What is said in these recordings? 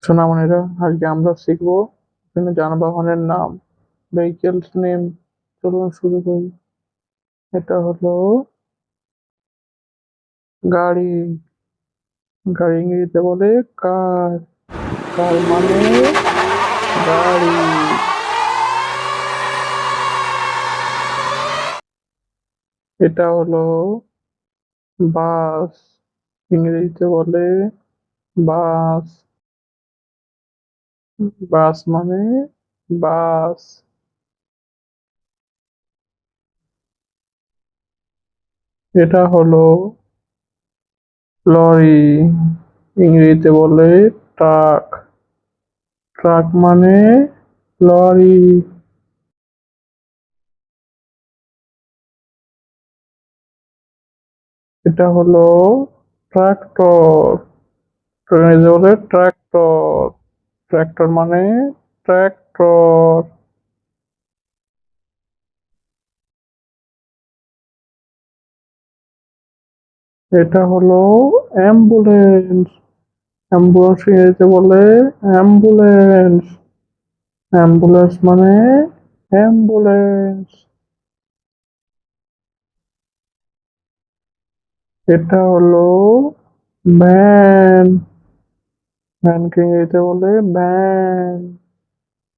সোনামণিরা, আজকে আমরা শিখবো বিভিন্ন যানবাহনের নাম, ভেহিকেলস নেম। চলুন শুরু করি। এটা হলো গাড়ি। গাড়ি ইংরেজিতে বলে কার। কার মানে গাড়ি। এটা হলো বাস। ইংরেজিতে বলে বাস। বাস মানে বাস। এটা হলো লরি। ইংরেজিতে বলে ট্রাক। ট্রাক মানে লরি। এটা হলো ট্রাক্টর। ইংরেজি বলে ট্রাক্টর। ট্রাক্টর মানে ট্রাক্টর। এটা হলো অ্যাম্বুলেন্স। অ্যাম্বুলেন্স ইংরেজিতে বলে অ্যাম্বুলেন্স। অ্যাম্বুলেন্স মানে অ্যাম্বুলেন্স। এটা হলো ভ্যান। ভ্যানকে ইংরেজিতে বলে ভ্যান।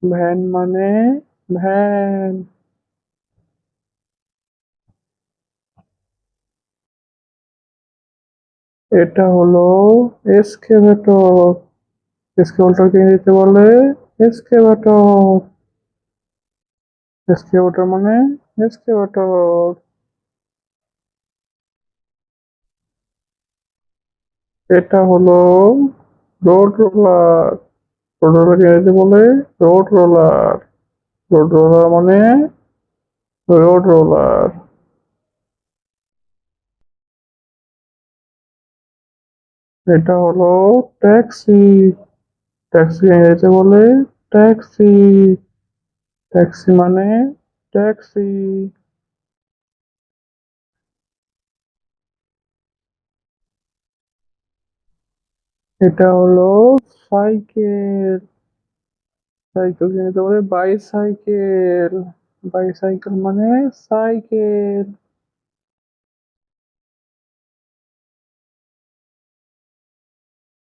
ভ্যান মানে ভ্যান। এটা হলো এক্সকেভেটর। এক্সকেভেটরকে ইংরেজিতে বলে এক্সকেভেটর। এক্সকেভেটর মানে এক্সকেভেটর। এটা হলো রোড রোলার। রোড রোলার ইংরেজিতে বলে রোড রোলার। রোড রোলার মানে রোড রোলার। এটা হলো ট্যাক্সি। ট্যাক্সি ইংরেজিতে বলে ট্যাক্সি। ট্যাক্সি মানে ট্যাক্সি। এটা হলো সাইকেল। সাইকেল ইংরেজিতে বলে বাইসাইকেল। বাইসাইকেল মানে সাইকেল।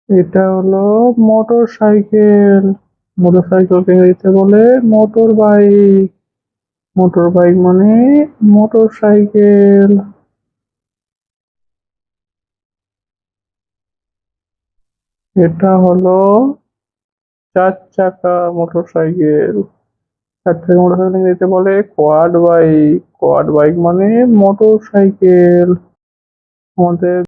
এটা হলো মোটর সাইকেল। মোটর সাইকেলকে ইংরেজিতে বলে মোটর বাইক। মোটর বাইক মানে মোটর সাইকেল। এটা হলো চার চাকা মোটর সাইকেল। চার চাকা মোটর সাইকেল ইংরেজিতে বলে কোয়াড বাইক। কোয়াড বাইক মানে মোটর সাইকেল। আমাদের